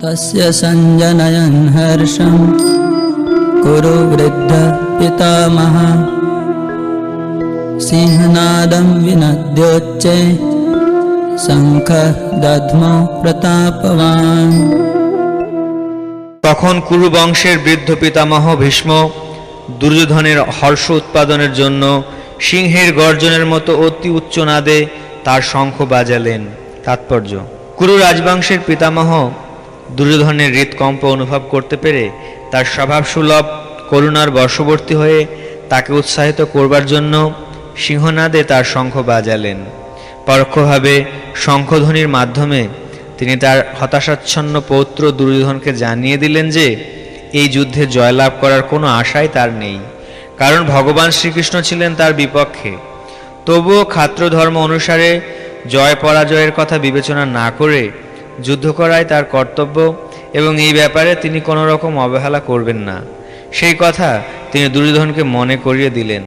तस्य सञ्जनयन् हर्षं कुरु वृद्ध पितामह सिंहनादं विनद्योच्चे शङ्ख दध्मो प्रतापवान्। তখন কুরু বংশের বৃদ্ধ পিতামহ ভীষ্ম দুর্যোধনের হর্ষ উৎপাদনের জন্য সিংহের গর্জনের মতো অতি উচ্চ নাদে তার শঙ্খ বাজালেন। তাৎপর্য: কুরু রাজবংশের পিতামহ দুর্যোধনের হৃৎকম্প অনুভব করতে পেরে তার স্বভাবসুলভ করুণার বশবর্তী হয়ে তাকে উৎসাহিত করবার জন্য সিংহনাদে তার শঙ্খ বাজালেন। পরোক্ষভাবে শঙ্খধ্বনির মাধ্যমে তিনি তার হতাশাচ্ছন্ন পৌত্র দুর্যোধনকে জানিয়ে দিলেন যে এই যুদ্ধে জয়লাভ করার কোনো আশাই তার নেই, কারণ ভগবান শ্রীকৃষ্ণ ছিলেন তার বিপক্ষে। তবুও ক্ষাত্রধর্ম অনুসারে জয় পরাজয়ের কথা বিবেচনা না করে যুদ্ধ করাই তার কর্তব্য এবং এই ব্যাপারে তিনি কোনো রকম অবহেলা করবেন না, সেই কথা তিনি দুর্যোধনকে মনে করিয়ে দিলেন।